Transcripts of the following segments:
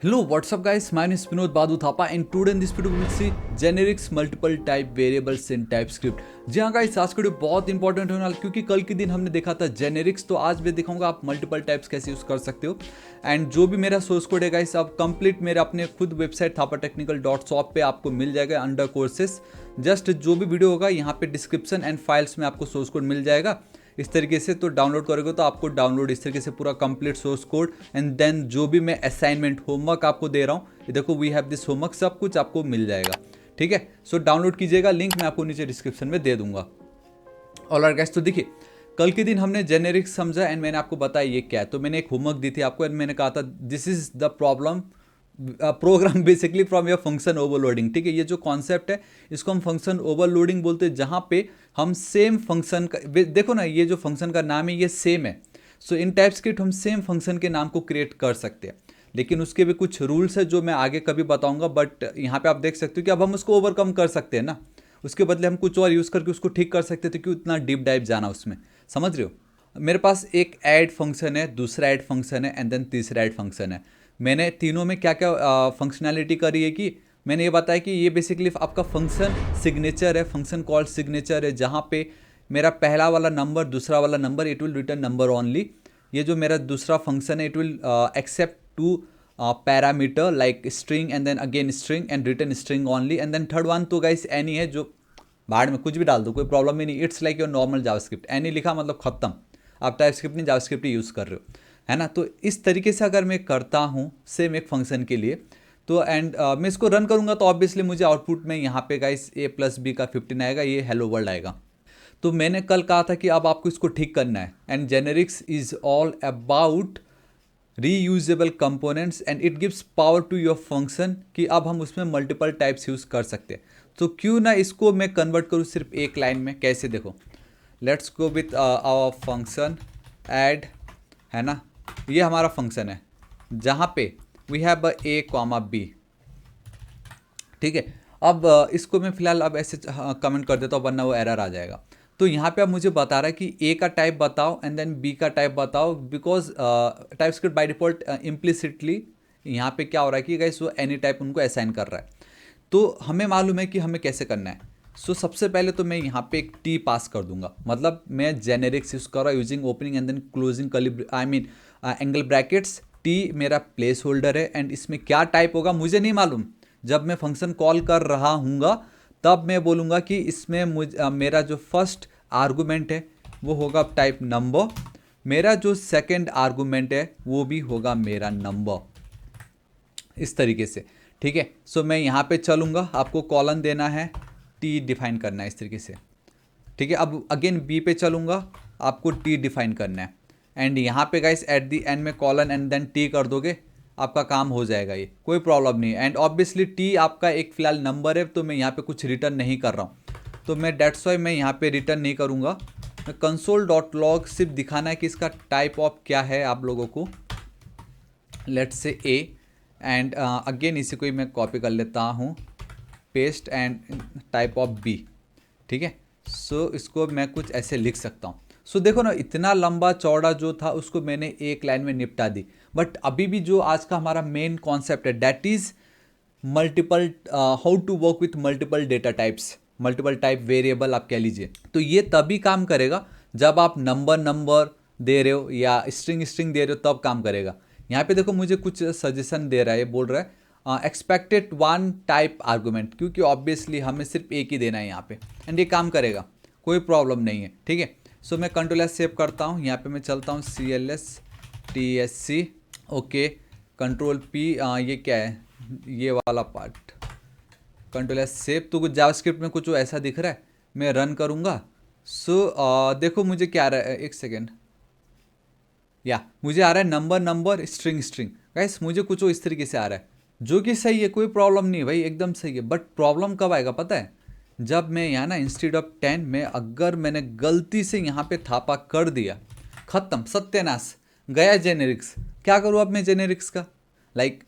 Hello, what's up guys? My name is Vinod Badhu Thapa and today in this video we will see generics multiple type variables in TypeScript। जी हाँ guys, आज का video बहुत important होने वाला क्योंकि कल के दिन हमने देखा था जेनेरिक्स, तो आज मैं दिखाऊंगा आप मल्टीपल टाइप्स कैसे यूज़ कर सकते हो। एंड जो भी मेरा सोर्स कोड है गाइस, अब कंप्लीट मेरे अपने खुद वेबसाइट thapatechnical.shop पे आपको मिल जाएगा अंडर कोर्सेस। जस्ट जो भी वीडियो होगा यहाँ पे डिस्क्रिप्शन एंड फाइल्स में आपको सोर्स कोड मिल जाएगा इस तरीके से। तो डाउनलोड करोगे तो आपको डाउनलोड इस तरीके से पूरा complete source code and then जो भी मैं असाइनमेंट होमवर्क आपको दे रहा हूँ, ये देखो वी हैव दिस होमवर्क, सब कुछ आपको मिल जाएगा। ठीक है, सो डाउनलोड कीजिएगा, लिंक मैं आपको नीचे डिस्क्रिप्शन में दे दूंगा। ऑलराइट गाइस, तो देखिए कल के दिन हमने जेनेरिक्स समझा एंड मैंने आपको बताया ये क्या है। तो मैंने एक होमवर्क दी थी आपको एंड मैंने कहा था this is the problem program basically from your function overloading. ठीक है, ये जो कॉन्सेप्ट है इसको हम फंक्शन ओवरलोडिंग बोलते हैं, जहाँ पे हम सेम फंक्शन का, देखो ना ये जो फंक्शन का नाम है ये सेम है। सो इन टाइपस्क्रिप्ट हम सेम फंक्शन के नाम को क्रिएट कर सकते हैं, लेकिन उसके भी कुछ रूल्स है जो मैं आगे कभी बताऊंगा। बट यहाँ पे आप देख सकते हो कि अब हम उसको ओवरकम कर सकते हैं ना, उसके बदले हम कुछ और यूज़ करके उसको ठीक कर सकते थे, क्यों इतना डीप डाइव जाना उसमें, समझ रहे हो। मेरे पास एक ऐड फंक्शन है, दूसरा ऐड फंक्शन है एंड देन तीसरा ऐड फंक्शन है। मैंने तीनों में क्या क्या फंक्शनैलिटी करी है कि मैंने ये बताया कि ये बेसिकली आपका फंक्शन सिग्नेचर है, फंक्शन कॉल्ड सिग्नेचर है, जहाँ पे मेरा पहला वाला नंबर दूसरा वाला number it will return number only. ये जो मेरा दूसरा फंक्शन है it will accept two parameter like string and then again string and return string only. And then third one तो गाइस एनी है, जो बाहर में कुछ भी डाल दो कोई प्रॉब्लम ही नहीं, it's like your normal JavaScript. Any लिखा मतलब खत्म, आप टाइपस्क्रिप्ट नहीं जावास्क्रिप्ट ही यूज़ कर रहे हो, है ना। तो इस तरीके से अगर मैं करता हूँ सेम एक फंक्शन के लिए तो एंड मैं इसको रन करूँगा तो ऑब्वियसली मुझे आउटपुट में यहाँ पे गाइस a प्लस बी का 15 आएगा, ये हेलो वर्ल्ड आएगा। तो मैंने कल कहा था कि अब आपको इसको ठीक करना है and generics is all about reusable components and it gives power to your function कि अब हम उसमें मल्टीपल टाइप्स यूज़ कर सकते हैं। तो क्यों ना इसको मैं कन्वर्ट करूँ सिर्फ एक लाइन में, कैसे देखो, let's go with our function add, है ना। ये हमारा फंक्शन है जहाँ पे we have a comma b. ठीक है, अब इसको मैं फिलहाल अब ऐसे कमेंट कर देता हूँ वरना वो एरर आ जाएगा। तो यहाँ पे अब मुझे बता रहा है कि a का टाइप बताओ एंड देन b का टाइप बताओ, because TypeScript by default implicitly यहाँ पे क्या हो रहा है कि गाइस वो एनी टाइप उनको असाइन कर रहा है। तो हमें मालूम है कि हमें कैसे करना है। सो सबसे पहले तो मैं यहाँ पे एक टी पास कर दूंगा, मतलब मैं जेनेरिक्स यूज़ कर रहा हूँ using opening and then closing curly I mean angle brackets. T मेरा प्लेस होल्डर है एंड इसमें क्या टाइप होगा मुझे नहीं मालूम। जब मैं फंक्शन कॉल कर रहा हूँगा तब मैं बोलूँगा कि इसमें मेरा जो फर्स्ट आर्गूमेंट है वो होगा टाइप नंबर, मेरा जो सेकेंड आर्गूमेंट है वो भी होगा मेरा नंबर, इस तरीके से। ठीक है, सो मैं यहाँ पे चलूँगा, आपको कॉलन देना है, टी डिफाइन करना है इस तरीके से। ठीक है, अब अगेन बी पे चलूँगा, आपको टी डिफाइन करना है एंड यहाँ पे गाइस एट दी एंड में कॉलन एंड देन टी कर दोगे, आपका काम हो जाएगा, ये कोई प्रॉब्लम नहीं है। एंड ऑब्वियसली टी आपका एक फिलहाल नंबर है तो मैं यहाँ पे कुछ रिटर्न नहीं कर रहा हूँ, तो मैं डेट्स वाई मैं यहाँ पे रिटर्न नहीं करूँगा। मैं console.log सिर्फ दिखाना है कि इसका टाइप ऑफ क्या है आप लोगों को, let's say A and again इसी को ही मैं कॉपी कर लेता हूँ, paste and type of b. ठीक है, सो इसको मैं कुछ ऐसे लिख सकता हूँ। सो देखो ना, इतना लंबा चौड़ा जो था उसको मैंने एक लाइन में निपटा दी। बट अभी भी जो आज का हमारा मेन कॉन्सेप्ट है that is multiple, how to work with multiple data types, multiple type variable आप कह लीजिए। तो ये तभी काम करेगा जब आप नंबर नंबर दे रहे हो या स्ट्रिंग स्ट्रिंग दे रहे हो, तब काम करेगा। यहाँ पे देखो मुझे कुछ सजेशन दे रहा है, बोल रहा है एक्सपेक्टेड वन टाइप आर्गूमेंट, क्योंकि ऑब्वियसली हमें सिर्फ एक ही देना है यहाँ पे एंड ये काम करेगा, कोई प्रॉब्लम नहीं है। ठीक है, सो मैं कंट्रोल एस सेव करता हूँ, यहाँ पे मैं चलता हूँ CLS ओके, कंट्रोल P, ये क्या है ये वाला पार्ट, कंट्रोल एस सेव। तो कुछ जावास्क्रिप्ट में कुछ ऐसा दिख रहा है, मैं रन करूँगा। सो देखो मुझे क्या आ रहा है, एक सेकेंड, या मुझे आ रहा है number number string string. Guys मुझे कुछ इस तरीके से आ रहा है जो कि सही है, कोई प्रॉब्लम नहीं भाई, एकदम सही है। बट प्रॉब्लम कब आएगा पता है, जब मैं यहाँ ना इंस्टेड ऑफ 10 में अगर मैंने गलती से यहाँ पे थापा कर दिया, खत्म, सत्यानाश, गया जेनेरिक्स। क्या करूँ अब मैं जेनेरिक्स का, लाइक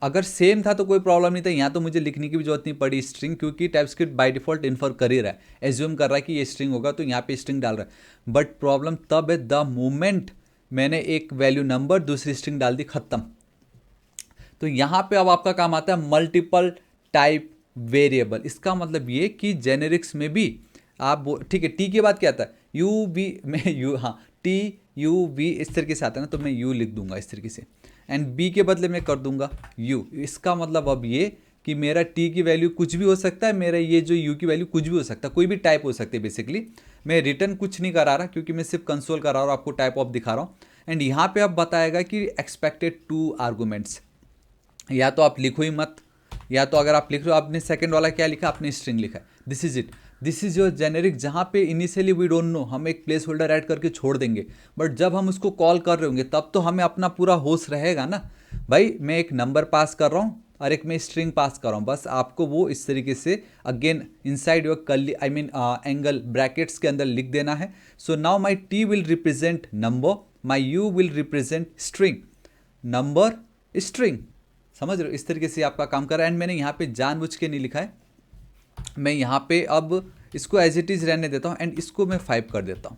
अगर सेम था तो कोई प्रॉब्लम नहीं था, यहाँ तो मुझे लिखने की भी जरूरत नहीं पड़ी स्ट्रिंग, क्योंकि टाइपस्क्रिप्ट बाय डिफॉल्ट इन्फर कर ही रहा है, एज्यूम कर रहा है कि ये स्ट्रिंग होगा तो यहाँ पे स्ट्रिंग डाल रहा है। बट प्रॉब्लम तब है द मोमेंट मैंने एक वैल्यू नंबर दूसरी स्ट्रिंग डाल दी, खत्म। तो यहाँ पे अब आपका काम आता है मल्टीपल टाइप वेरिएबल। इसका मतलब ये कि जेनेरिक्स में भी आप ठीक है, टी के बाद क्या आता है यू वी में यू, हाँ टी यू वी इस तरीके से आता है ना, तो मैं यू लिख दूंगा इस तरीके से, एंड बी के बदले मैं कर दूंगा यू। इसका मतलब अब ये कि मेरा टी की वैल्यू कुछ भी हो सकता है, मेरा ये जो यू की वैल्यू कुछ भी हो सकता है, कोई भी टाइप हो सकती है। बेसिकली मैं रिटर्न कुछ नहीं करा रहा क्योंकि मैं सिर्फ कंसोल करा रहा हूँ, आपको टाइप ऑफ दिखा रहा हूँ। एंड यहाँ पे अब बताएगा कि एक्सपेक्टेड 2 आर्गूमेंट्स, या तो आप लिखो ही मत, या तो अगर आप लिख रहे हो, आपने सेकंड वाला क्या लिखा, आपने स्ट्रिंग लिखा है, this is it, this is your generic. जहाँ पे इनिशियली वी डोंट नो, हम एक प्लेस होल्डर ऐड करके छोड़ देंगे, बट जब हम उसको कॉल कर रहे होंगे तब तो हमें अपना पूरा होश रहेगा ना भाई, मैं एक नंबर पास कर रहा हूँ और एक मैं स्ट्रिंग पास कर रहा हूँ, बस आपको वो इस तरीके से again inside your curly I mean angle brackets के अंदर लिख देना है। So now my T will represent number, my you will represent string, number string, समझ रहे हो? इस तरीके से आपका काम कर रहा है। एंड मैंने यहाँ पे जानबूझ के नहीं लिखा है, मैं यहाँ पे अब इसको एज इट इज़ रहने देता हूँ एंड इसको मैं 5 कर देता हूँ,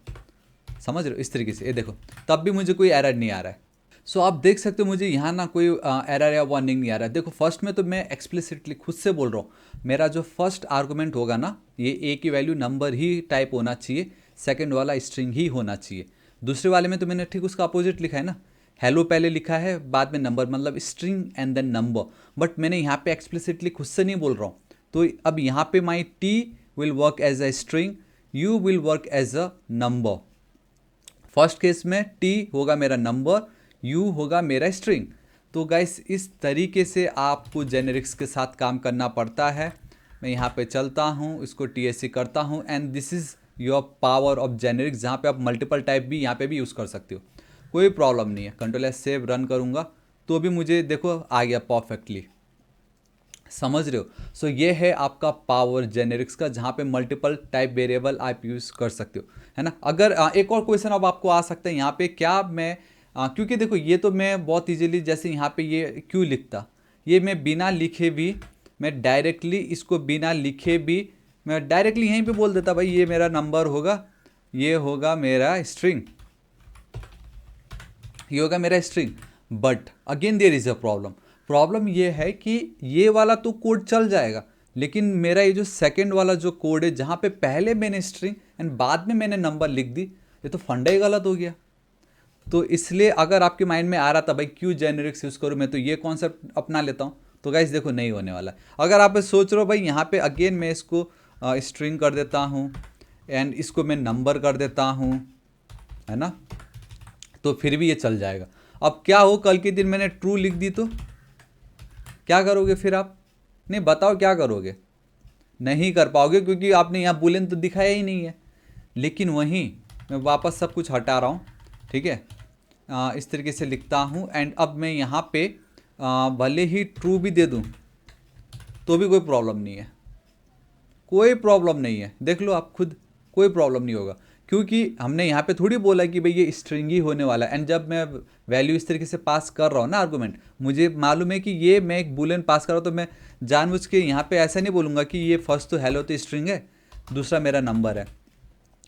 समझ रहे हो? इस तरीके से ये देखो, तब भी मुझे कोई एरर नहीं आ रहा है। सो आप देख सकते हो मुझे यहाँ ना कोई एरर या वार्निंग नहीं आ रहा है। देखो फर्स्ट में तो मैं एक्सप्लिसिटली खुद से बोल रहा हूँ, मेरा जो फर्स्ट आर्गूमेंट होगा ना, ये ए की वैल्यू नंबर ही टाइप होना चाहिए, सेकंड वाला स्ट्रिंग ही होना चाहिए। दूसरे वाले में तो मैंने ठीक उसका अपोजिट लिखा है ना, हेलो पहले लिखा है बाद में नंबर, मतलब string and then number, but मैंने यहाँ पे एक्सप्लिसिटली खुद से नहीं बोल रहा हूँ। तो अब यहाँ पे my T will work as a string, U will work as a number. First case में टी होगा मेरा नंबर, यू होगा मेरा स्ट्रिंग। तो गाइस इस तरीके से आपको जेनेरिक्स के साथ काम करना पड़ता है। मैं यहाँ पे चलता हूँ, इसको TSC करता हूँ, and this is your power of generics, जहाँ पे आप मल्टीपल टाइप भी यहाँ पे भी यूज़ कर सकते हो, कोई प्रॉब्लम नहीं है। Ctrl+S सेव रन करूँगा तो भी मुझे देखो आ गया परफेक्टली, समझ रहे हो? सो ये है आपका पावर जेनेरिक्स का, जहाँ पे मल्टीपल टाइप वेरिएबल आप यूज़ कर सकते हो, है ना। अगर एक और क्वेश्चन अब आपको आ सकता है यहाँ पे, क्या मैं क्योंकि देखो ये तो मैं बहुत इजीली, जैसे यहाँ पे ये क्यों लिखता, ये मैं बिना लिखे भी, मैं डायरेक्टली इसको बिना लिखे भी मैं डायरेक्टली यहीं पे बोल देता भाई ये मेरा नंबर होगा, ये होगा मेरा स्ट्रिंग, ये होगा मेरा string. But again there is a problem, problem ये है कि ये वाला तो कोड चल जाएगा, लेकिन मेरा ये जो सेकंड वाला जो कोड है, जहाँ पे पहले मैंने स्ट्रिंग एंड बाद में मैंने नंबर लिख दी, ये तो फंडा ही गलत हो गया। तो इसलिए अगर आपके माइंड में आ रहा था भाई क्यों जेनेरिक्स यूज़ करूँ, मैं तो ये कॉन्सेप्ट अपना लेता हूँ, तो गाइस देखो नहीं होने वाला। अगर आप सोच रहे हो भाई यहाँ पे अगेन मैं इसको स्ट्रिंग कर देता हूँ एंड इसको मैं नंबर कर देता हूँ, है ना, तो फिर भी ये चल जाएगा। अब क्या हो, कल के दिन मैंने ट्रू लिख दी तो क्या करोगे फिर आप? नहीं बताओ क्या करोगे? नहीं कर पाओगे क्योंकि आपने यहाँ बुलेन तो दिखाया ही नहीं है। लेकिन वहीं मैं वापस सब कुछ हटा रहा हूँ, ठीक है, इस तरीके से लिखता हूँ एंड अब मैं यहाँ पे भले ही ट्रू भी दे दूँ तो भी कोई प्रॉब्लम नहीं है, कोई प्रॉब्लम नहीं है, देख लो आप खुद, कोई प्रॉब्लम नहीं होगा क्योंकि हमने यहाँ पे थोड़ी बोला कि भाई ये स्ट्रिंग ही होने वाला है। एंड जब मैं वैल्यू इस तरीके से पास कर रहा हूँ ना आर्गूमेंट, मुझे मालूम है कि ये मैं एक बुलियन पास कर रहा हूँ, तो मैं जानबूझ के यहाँ पे ऐसा नहीं बोलूँगा कि ये फर्स्ट तो हेलो तो स्ट्रिंग है, दूसरा मेरा नंबर है।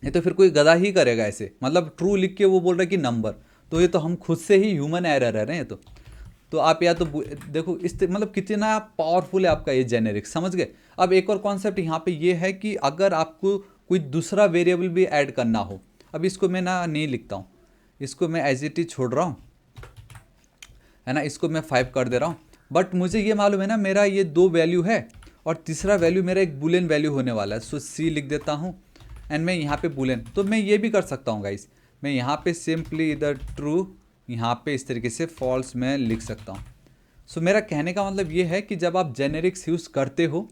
ये तो फिर कोई गधा ही करेगा ऐसे, मतलब ट्रू लिख के वो बोल रहा है कि नंबर, तो ये तो हम खुद से ही ह्यूमन एरर है ना। तो आप या तो देखो इस मतलब कितना पावरफुल है आपका ये जेनेरिक, समझ गए? अब एक और कॉन्सेप्ट यहाँ पे ये है कि अगर आपको कोई दूसरा वेरिएबल भी ऐड करना हो, अब इसको मैं ना नहीं लिखता हूँ, इसको मैं एज इट इज छोड़ रहा हूँ, है ना, इसको मैं 5 कर दे रहा हूँ। बट मुझे ये मालूम है ना मेरा ये 2 वैल्यू है और तीसरा वैल्यू मेरा एक बुलियन वैल्यू होने वाला है। सो C लिख देता हूँ एंड मैं यहाँ पे बुलियन, तो मैं ये भी कर सकता हूँ गाइस, मैं यहाँ पे सिंपली इधर ट्रू, यहाँ पे इस तरीके से फॉल्स में लिख सकता हूँ। सो मेरा कहने का मतलब ये है कि जब आप जेनेरिक्स यूज़ करते हो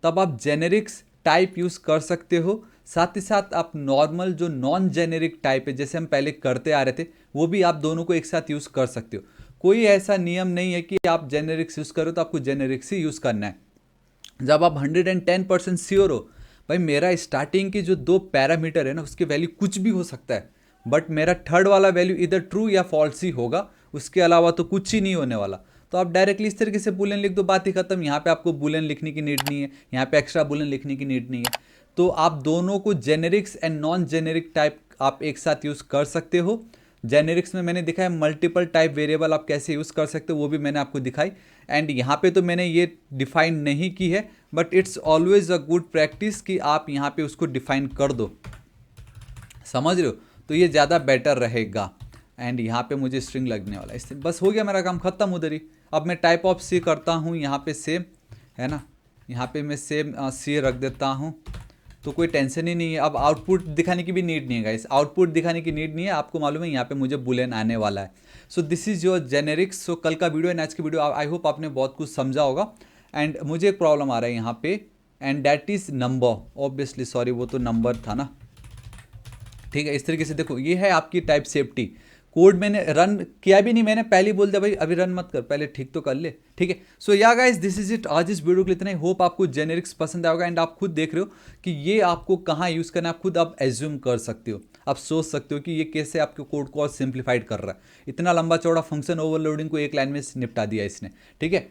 तब आप जेनेरिक्स टाइप यूज़ कर सकते हो, साथ ही साथ आप नॉर्मल जो नॉन जेनेरिक टाइप है जैसे हम पहले करते आ रहे थे, वो भी आप दोनों को एक साथ यूज़ कर सकते हो। कोई ऐसा नियम नहीं है कि आप जेनेरिक्स यूज़ करो तो आपको जेनेरिक्स ही यूज़ करना है। जब आप 110% श्योर हो भाई मेरा स्टार्टिंग की जो 2 पैरामीटर है ना उसकी वैल्यू कुछ भी हो सकता है, बट मेरा थर्ड वाला वैल्यू इधर ट्रू या फॉल्स ही होगा, उसके अलावा तो कुछ ही नहीं होने वाला, तो आप डायरेक्टली इस तरीके से बुलियन लिख दो, बात ही खत्म। यहाँ पे आपको बुलियन लिखने की नीड नहीं है, यहाँ पे एक्स्ट्रा बुलियन लिखने की नीड नहीं है। तो आप दोनों को generics and non generic type आप एक साथ यूज़ कर सकते हो। जेनेरिक्स में मैंने दिखाया मल्टीपल टाइप वेरिएबल आप कैसे यूज़ कर सकते हो, वो भी मैंने आपको दिखाई। एंड यहाँ पे तो मैंने ये डिफाइन नहीं की है, but it's always a good practice कि आप यहाँ पे उसको डिफाइन कर दो, समझ रहे हो, तो ये ज़्यादा बेटर रहेगा। एंड यहाँ पे मुझे स्ट्रिंग लगने वाला है, इससे बस हो गया मेरा काम खत्म उधर ही। अब मैं टाइप ऑफ सी करता हूँ यहाँ पे सेम, है ना, यहाँ पे मैं सेम सी रख देता हूँ, तो कोई टेंशन ही नहीं है। अब आउटपुट दिखाने की भी नीड नहीं है गाइस, आउटपुट दिखाने की नीड नहीं है, आपको मालूम है यहाँ पे मुझे बुलियन आने वाला है। So this is your generics. सो कल का वीडियो एंड आज की वीडियो आई होप आपने बहुत कुछ समझा होगा। एंड मुझे एक प्रॉब्लम आ रहा है यहाँ पे, and that is number, obviously sorry वो तो नंबर था ना, ठीक है। इस तरीके से देखो, ये है आपकी टाइप सेफ्टी। कोड मैंने रन किया भी नहीं, मैंने पहले ही बोल दिया भाई अभी रन मत कर, पहले ठीक तो कर ले, ठीक है। सो या गाइस दिस इज इट, आज इस वीडियो के लिए इतना ही। होप आपको जेनेरिक्स पसंद आएगा एंड आप खुद देख रहे हो कि ये आपको कहाँ यूज़ करना है, आप खुद आप एज्यूम कर सकते हो, आप सोच सकते हो कि ये कैसे आपके कोड को और सिंप्लीफाइड कर रहा है। इतना लंबा चौड़ा फंक्शन ओवरलोडिंग को एक लाइन में निपटा दिया इसने, ठीक है।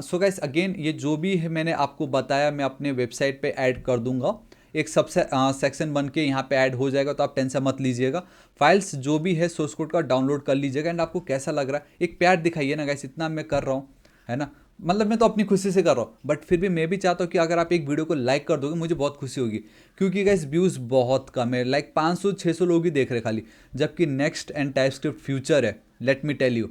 सो गाइस अगेन ये जो भी है मैंने आपको बताया मैं अपने वेबसाइट पे ऐड कर दूंगा, एक सब सेक्शन बन के यहाँ पे ऐड हो जाएगा, तो आप टेंशन मत लीजिएगा। फाइल्स जो भी है सोर्स कोड का डाउनलोड कर लीजिएगा। एंड आपको कैसा लग रहा है एक प्यार दिखाइए ना गाइस, इतना मैं कर रहा हूँ, है ना, मतलब मैं तो अपनी खुशी से कर रहा हूँ, बट फिर भी मैं भी चाहता हूँ कि अगर आप एक वीडियो को लाइक कर दोगे मुझे बहुत खुशी होगी, क्योंकि गाइस व्यूज़ बहुत कम है, लाइक 500-600 लोग ही देख रहे खाली, जबकि नेक्स्ट एंड टाइपस्क्रिप्ट फ्यूचर है, लेट मी टेल यू।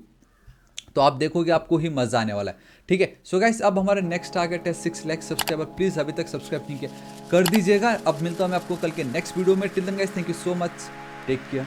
तो आप देखोगे आपको ही मजा आने वाला है, ठीक है। सो गाइस अब हमारा नेक्स्ट टारगेट है 6 लाख सब्सक्राइबर। प्लीज़ अभी तक सब्सक्राइब नहीं किया कर दीजिएगा। अब मिलता हूँ मैं आपको कल के नेक्स्ट वीडियो में। Till then guys thank you so much, take care.